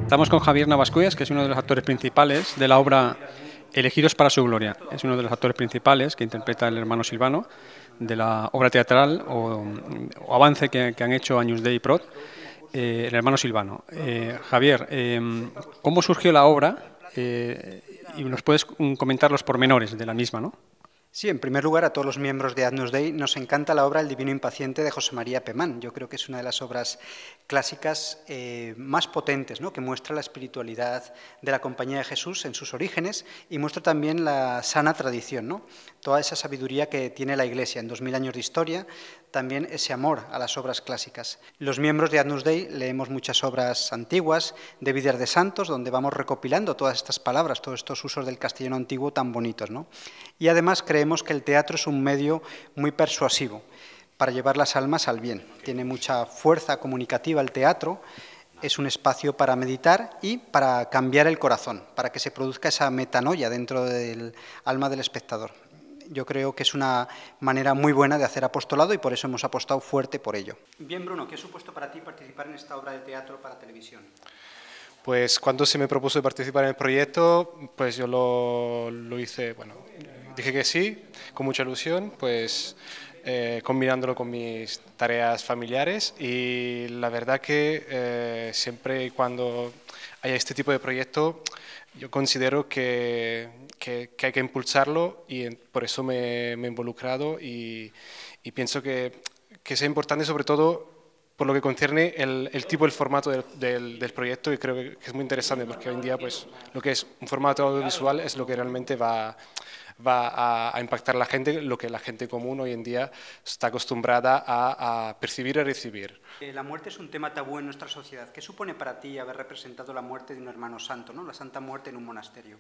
Estamos con Javier Navascuellas, que es uno de los actores principales de la obra Elegidos para su gloria. Es uno de los actores principales que interpreta el hermano Silvano de la obra teatral o avance que han hecho Agnus Dei y Prot, el hermano Silvano. Javier, ¿cómo surgió la obra? Y nos puedes comentar los pormenores de la misma, ¿no? Sí, en primer lugar, a todos los miembros de Agnus Dei nos encanta la obra El Divino Impaciente de José María Pemán. Yo creo que es una de las obras clásicas más potentes, ¿no?, que muestra la espiritualidad de la Compañía de Jesús en sus orígenes y muestra también la sana tradición, ¿no?, toda esa sabiduría que tiene la Iglesia en 2000 años de historia, también ese amor a las obras clásicas. Los miembros de Agnus Dei leemos muchas obras antiguas de Vidas de Santos, donde vamos recopilando todas estas palabras, todos estos usos del castellano antiguo tan bonitos, ¿no? Y además creemos que el teatro es un medio muy persuasivo para llevar las almas al bien. Tiene mucha fuerza comunicativa el teatro, es un espacio para meditar y para cambiar el corazón, para que se produzca esa metanoia dentro del alma del espectador. Yo creo que es una manera muy buena de hacer apostolado y por eso hemos apostado fuerte por ello. Bien, Bruno, ¿qué ha supuesto para ti participar en esta obra de teatro para televisión? Pues cuando se me propuso participar en el proyecto, pues yo lo hice, bueno, dije que sí, con mucha ilusión, pues combinándolo con mis tareas familiares, y la verdad que siempre y cuando haya este tipo de proyecto, yo considero que hay que impulsarlo, y por eso me he involucrado, y pienso que es importante, sobre todo por lo que concierne el tipo, el formato del proyecto, y creo que es muy interesante, porque hoy en día pues lo que es un formato audiovisual es lo que realmente va a impactar a la gente, lo que la gente común hoy en día está acostumbrada a percibir y recibir. La muerte es un tema tabú en nuestra sociedad. ¿Qué supone para ti haber representado la muerte de un hermano santo, ¿no?, la Santa Muerte en un monasterio?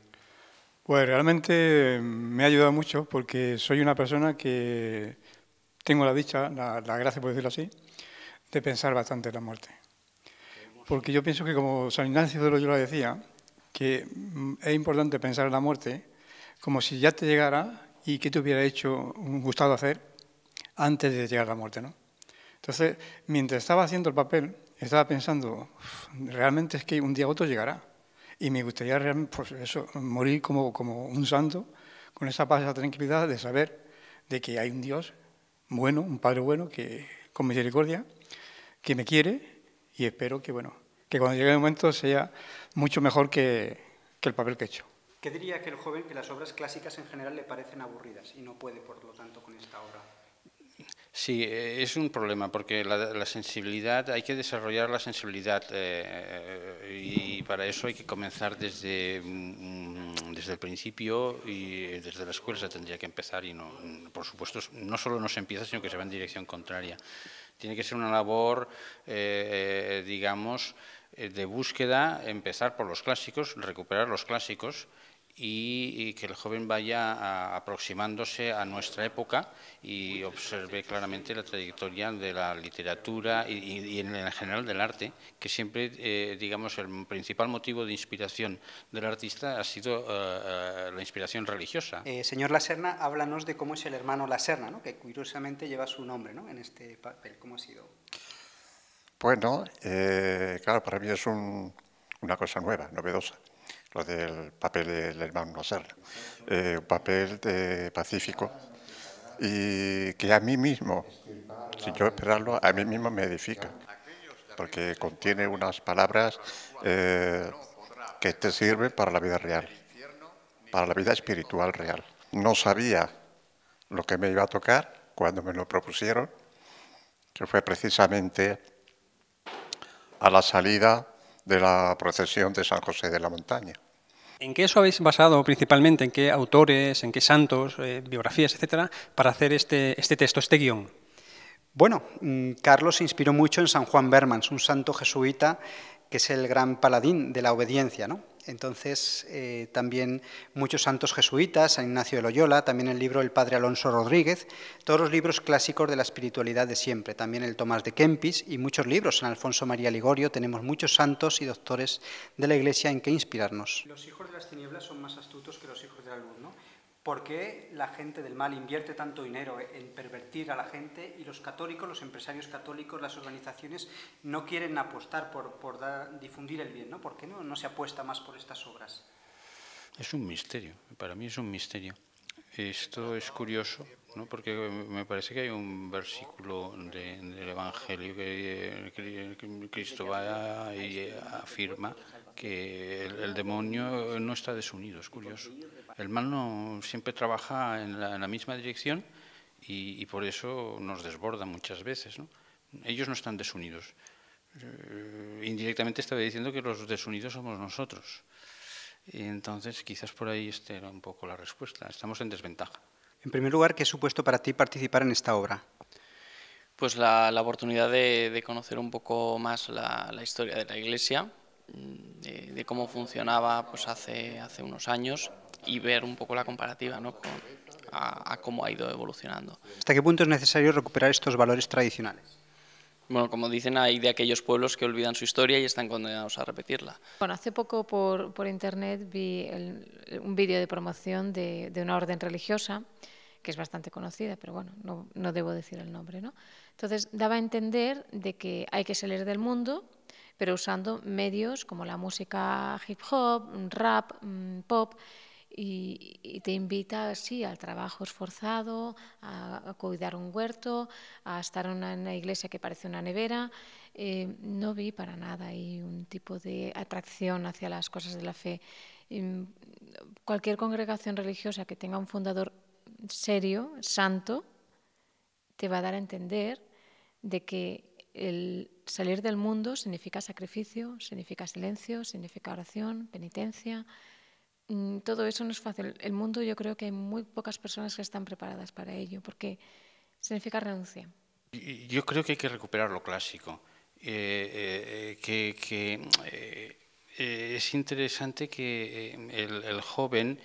Pues realmente me ha ayudado mucho, porque soy una persona que tengo la dicha, la gracia, por decirlo así, de pensar bastante en la muerte. Porque yo pienso que, como San Ignacio de Loyola decía, que es importante pensar en la muerte como si ya te llegara y qué te hubiera gustado hacer antes de llegar a la muerte, ¿no? Entonces, mientras estaba haciendo el papel, estaba pensando, realmente es que un día u otro llegará. Y me gustaría realmente, pues eso, morir como un santo, con esa paz, esa tranquilidad de saber de que hay un Dios bueno, un Padre bueno, que con misericordia, que me quiere, y espero que, bueno, que cuando llegue el momento sea mucho mejor que el papel que he hecho. ¿Qué diría aquel joven que las obras clásicas en general le parecen aburridas y no puede, por lo tanto, con esta obra? Sí, es un problema, porque la sensibilidad, hay que desarrollar la sensibilidad, y para eso hay que comenzar desde el principio, y desde la escuela se tendría que empezar, y no, por supuesto, no solo no se empieza, sino que se va en dirección contraria. Tiene que ser una labor, digamos, de búsqueda, empezar por los clásicos, recuperar los clásicos, y que el joven vaya aproximándose a nuestra época y observe claramente la trayectoria de la literatura y en general del arte, que siempre, digamos, el principal motivo de inspiración del artista ha sido la inspiración religiosa. Señor Laserna, háblanos de cómo es el hermano Laserna, ¿no?, que curiosamente lleva su nombre, ¿no?, en este papel. ¿Cómo ha sido? Bueno, claro, para mí es una cosa nueva, novedosa, lo del papel del hermano Laserna. Un papel pacífico, y que a mí mismo, sin yo esperarlo, a mí mismo me edifica, porque contiene unas palabras que te sirven para la vida real, para la vida espiritual real. No sabía lo que me iba a tocar cuando me lo propusieron, que fue precisamente a la salida de la procesión de San José de la Montaña. ¿En qué os habéis basado principalmente? ¿En qué autores, en qué santos, biografías, etcétera, para hacer este texto, este guión? Bueno, Carlos se inspiró mucho en San Juan Bermans, un santo jesuita que es el gran paladín de la obediencia, ¿no? Entonces, también muchos santos jesuitas, San Ignacio de Loyola, también el libro del padre Alonso Rodríguez, todos los libros clásicos de la espiritualidad de siempre, también el Tomás de Kempis y muchos libros, San Alfonso María Ligorio. Tenemos muchos santos y doctores de la Iglesia en que inspirarnos. Los hijos de las tinieblas son más astutos que los hijos de la luz, ¿no? ¿Por qué la gente del mal invierte tanto dinero en pervertir a la gente y los católicos, los empresarios católicos, las organizaciones no quieren apostar por difundir el bien, ¿no? ¿Por qué no se apuesta más por estas obras? Es un misterio, para mí es un misterio. Esto es curioso, ¿no? Porque me parece que hay un versículo del Evangelio que Cristo va y afirma que el demonio no está desunido, es curioso. El mal no siempre trabaja en la misma dirección y por eso nos desborda muchas veces, ¿no? Ellos no están desunidos. Indirectamente estaba diciendo que los desunidos somos nosotros. Y entonces, quizás por ahí esté un poco la respuesta. Estamos en desventaja. En primer lugar, ¿qué ha supuesto para ti participar en esta obra? Pues la oportunidad de conocer un poco más la historia de la Iglesia, de cómo funcionaba pues hace unos años y ver un poco la comparativa, ¿no? a cómo ha ido evolucionando. ¿Hasta qué punto es necesario recuperar estos valores tradicionales? Bueno, como dicen, hay de aquellos pueblos que olvidan su historia y están condenados a repetirla. Bueno, hace poco por internet vi un vídeo de promoción de una orden religiosa, que es bastante conocida, pero bueno, no debo decir el nombre, ¿no? Entonces, daba a entender de que hay que salir del mundo, pero usando medios como la música hip hop, rap, pop, y te invita, sí, al trabajo esforzado, a cuidar un huerto, a estar en una iglesia que parece una nevera. No vi para nada ahí un tipo de atracción hacia las cosas de la fe. Cualquier congregación religiosa que tenga un fundador serio, santo, te va a dar a entender de que el salir del mundo significa sacrificio, significa silencio, significa oración, penitencia. Todo eso no es fácil. El mundo, yo creo que hay muy pocas personas que están preparadas para ello, porque significa renuncia. Yo creo que hay que recuperar lo clásico. Es interesante que el joven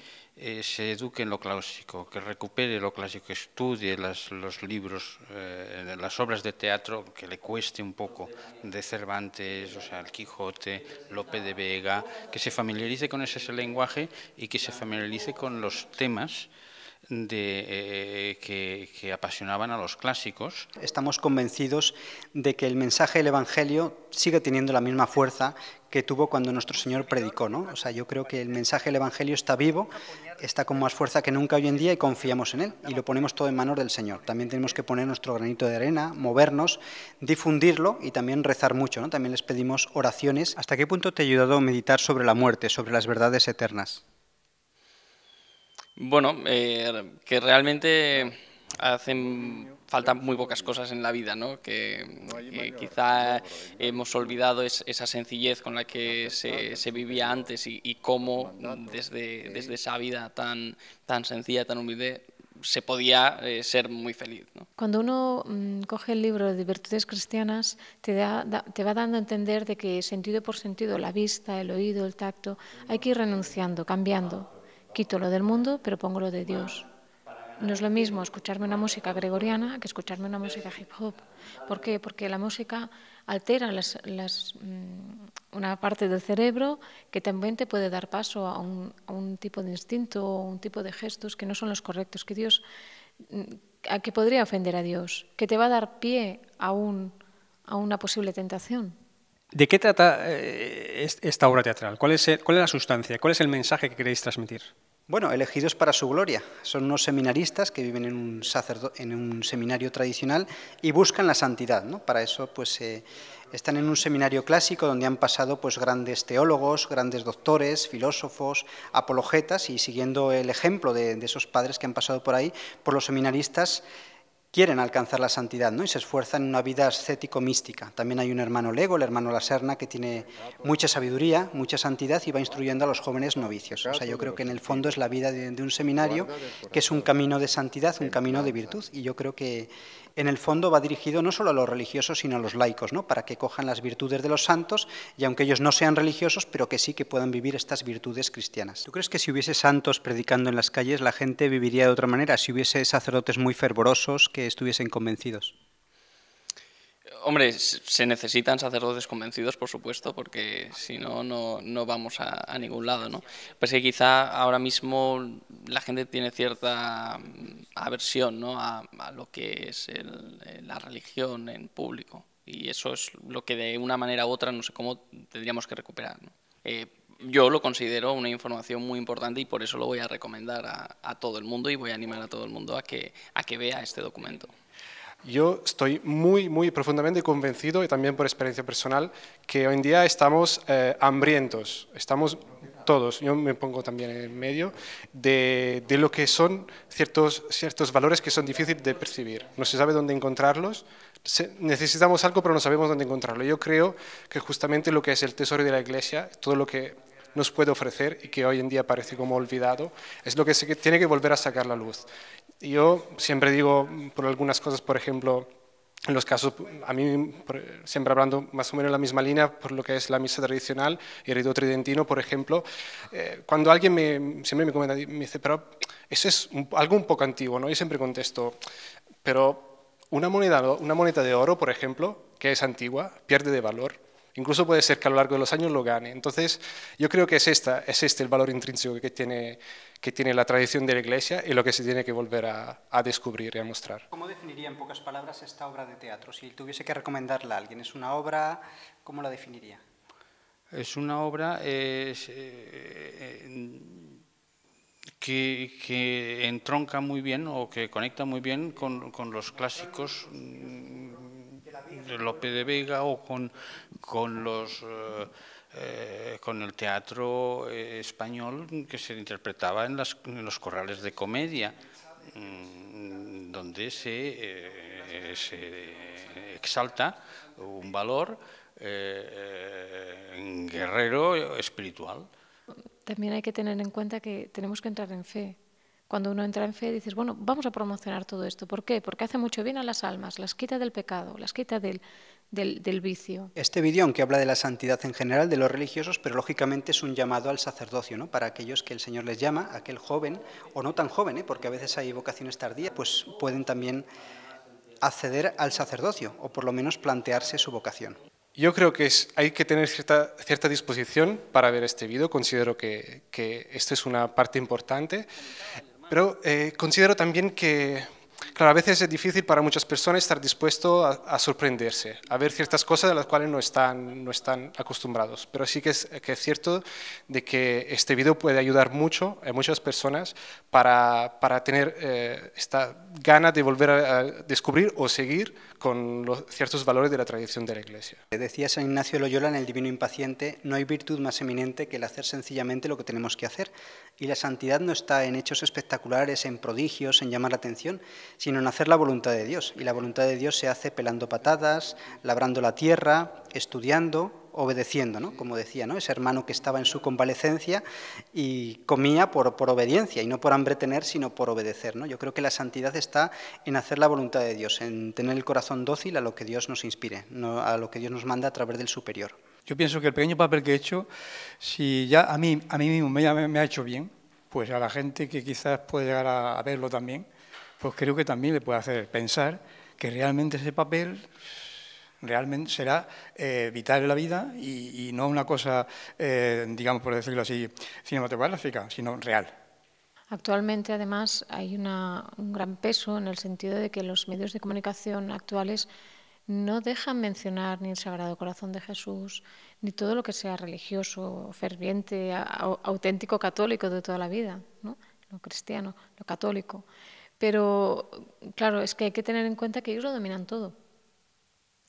se eduque en lo clásico, que recupere lo clásico, que estudie los libros, las obras de teatro, que le cueste un poco, de Cervantes, o sea, el Quijote, Lope de Vega, que se familiarice con ese lenguaje y que se familiarice con los temas que apasionaban a los clásicos. Estamos convencidos de que el mensaje del Evangelio sigue teniendo la misma fuerza que tuvo cuando nuestro Señor predicó, ¿no? O sea, yo creo que el mensaje del Evangelio está vivo, está con más fuerza que nunca hoy en día y confiamos en él y lo ponemos todo en manos del Señor. También tenemos que poner nuestro granito de arena, movernos, difundirlo y también rezar mucho, ¿no? También les pedimos oraciones. ¿Hasta qué punto te ha ayudado a meditar sobre la muerte, sobre las verdades eternas? Bueno, que realmente hacen falta muy pocas cosas en la vida, ¿no? Que quizá hemos olvidado esa sencillez con la que se vivía antes y cómo desde esa vida tan sencilla, tan humilde, se podía ser muy feliz, ¿no? Cuando uno coge el libro de Virtudes Cristianas, te va dando a entender de que sentido por sentido, la vista, el oído, el tacto, hay que ir renunciando, cambiando. Quito lo del mundo, pero pongo lo de Dios. No es lo mismo escucharme una música gregoriana que escucharme una música hip hop. ¿Por qué? Porque la música altera una parte del cerebro que también te puede dar paso a un tipo de instinto o un tipo de gestos que no son los correctos, que podría ofender a Dios, que te va a dar pie a una posible tentación. ¿De qué trata esta obra teatral? ¿Cuál es la sustancia? ¿Cuál es el mensaje que queréis transmitir? Bueno, elegidos para su gloria. Son unos seminaristas que viven en un seminario tradicional y buscan la santidad, ¿no? Para eso pues están en un seminario clásico donde han pasado pues grandes teólogos, grandes doctores, filósofos, apologetas, y siguiendo el ejemplo de esos padres que han pasado por ahí, por los seminaristas quieren alcanzar la santidad, ¿no? Y se esfuerzan en una vida ascético-mística. También hay un hermano Lego, el hermano La Serna, que tiene mucha sabiduría, mucha santidad y va instruyendo a los jóvenes novicios. O sea, yo creo que en el fondo es la vida de un seminario, que es un camino de santidad, un camino de virtud. Y yo creo que en el fondo va dirigido no solo a los religiosos, sino a los laicos, ¿no? Para que cojan las virtudes de los santos y aunque ellos no sean religiosos, pero que sí que puedan vivir estas virtudes cristianas. ¿Tú crees que si hubiese santos predicando en las calles, la gente viviría de otra manera? Si hubiese sacerdotes muy fervorosos que estuviesen convencidos. Hombre, se necesitan sacerdotes convencidos, por supuesto, porque si no, no vamos a ningún lado, ¿no? Pues que quizá ahora mismo la gente tiene cierta aversión, ¿no?, a lo que es la religión en público, y eso es lo que de una manera u otra, no sé cómo, tendríamos que recuperar, ¿no? Yo lo considero una información muy importante y por eso lo voy a recomendar a todo el mundo y voy a animar a todo el mundo a que vea este documento. Yo estoy muy profundamente convencido, y también por experiencia personal, que hoy en día estamos hambrientos, estamos todos, yo me pongo también en medio, de lo que son ciertos valores que son difíciles de percibir. No se sabe dónde encontrarlos, necesitamos algo pero no sabemos dónde encontrarlo. Yo creo que justamente lo que es el tesoro de la Iglesia, todo lo que nos puede ofrecer y que hoy en día parece como olvidado, es lo que se tiene que volver a sacar la luz. Yo siempre digo, por algunas cosas, por ejemplo, en los casos, a mí, siempre hablando más o menos en la misma línea, por lo que es la misa tradicional y el rito tridentino, por ejemplo, cuando alguien siempre me comenta, me dice, pero eso es algo un poco antiguo, ¿no? Yo siempre contesto, pero una moneda de oro, por ejemplo, que es antigua, pierde de valor. Incluso puede ser que a lo largo de los años lo gane. Entonces, yo creo que es este el valor intrínseco que tiene la tradición de la Iglesia y lo que se tiene que volver a descubrir y a mostrar. ¿Cómo definiría en pocas palabras esta obra de teatro? Si tuviese que recomendarla a alguien, ¿es una obra? ¿Cómo la definiría? Es una obra que entronca muy bien o que conecta muy bien con los clásicos de Lope de Vega o con el teatro español que se interpretaba en los corrales de comedia, donde se exalta un valor guerrero espiritual. También hay que tener en cuenta que tenemos que entrar en fe. Cuando uno entra en fe, dices, bueno, vamos a promocionar todo esto. ¿Por qué? Porque hace mucho bien a las almas, las quita del pecado, las quita del vicio. Este vídeo, aunque habla de la santidad en general, de los religiosos, pero lógicamente es un llamado al sacerdocio, ¿no? Para aquellos que el Señor les llama, aquel joven, o no tan joven, porque a veces hay vocaciones tardías, pues pueden también acceder al sacerdocio, o por lo menos plantearse su vocación. Yo creo que hay que tener cierta disposición para ver este vídeo. Considero que esta es una parte importante, pero considero también que, claro, a veces es difícil para muchas personas estar dispuesto a sorprenderse, a ver ciertas cosas a las cuales no están acostumbrados. Pero sí que es cierto de que este vídeo puede ayudar mucho a muchas personas para tener esta gana de volver a descubrir o seguir con ciertos valores de la tradición de la Iglesia. Decía San Ignacio de Loyola en el Divino Impaciente, no hay virtud más eminente que el hacer sencillamente lo que tenemos que hacer. Y la santidad no está en hechos espectaculares, en prodigios, en llamar la atención, sino en hacer la voluntad de Dios. Y la voluntad de Dios se hace pelando patadas, labrando la tierra, estudiando, obedeciendo, ¿no? Como decía, ¿no? Ese hermano que estaba en su convalecencia y comía por obediencia, y no por hambre tener, sino por obedecer, ¿no? Yo creo que la santidad está en hacer la voluntad de Dios, en tener el corazón dócil a lo que Dios nos inspire, no a lo que Dios nos manda a través del superior. Yo pienso que el pequeño papel que he hecho, si ya a mí mismo me ha hecho bien, pues a la gente que quizás puede llegar a verlo también, pues creo que también le puede hacer pensar que realmente ese papel realmente será vital en la vida y no una cosa, digamos, por decirlo así, cinematográfica, sino real. Actualmente, además, hay un gran peso en el sentido de que los medios de comunicación actuales no dejan mencionar ni el Sagrado Corazón de Jesús, ni todo lo que sea religioso, ferviente, auténtico católico de toda la vida, ¿no? Lo cristiano, lo católico. Pero, claro, es que hay que tener en cuenta que ellos lo dominan todo.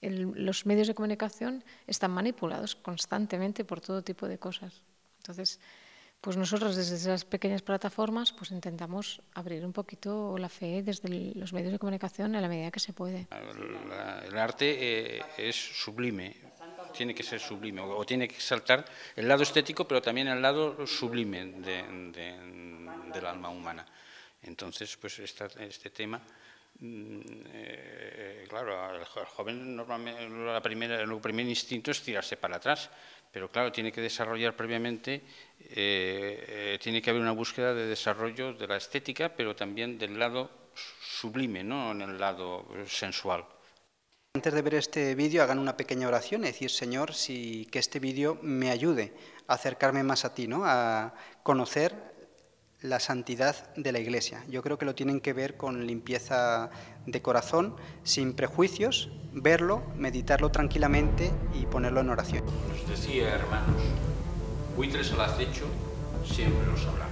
Los medios de comunicación están manipulados constantemente por todo tipo de cosas. Entonces, pues nosotros desde esas pequeñas plataformas pues intentamos abrir un poquito la fe desde los medios de comunicación en la medida que se puede. El arte es sublime, tiene que ser sublime, o tiene que exaltar el lado estético, pero también el lado sublime del alma humana. Entonces, pues este tema... claro, el joven normalmente el primer instinto es tirarse para atrás, pero claro, tiene que desarrollar previamente, tiene que haber una búsqueda de desarrollo de la estética, pero también del lado sublime, no en el lado sensual. antes de ver este vídeo hagan una pequeña oración y decir, Señor, que este vídeo me ayude a acercarme más a ti, ¿no? A conocer la santidad de la Iglesia. Yo creo que lo tienen que ver con limpieza de corazón, sin prejuicios, verlo, meditarlo tranquilamente y ponerlo en oración. Nos decía, hermanos, buitres al acecho, siempre los habrá.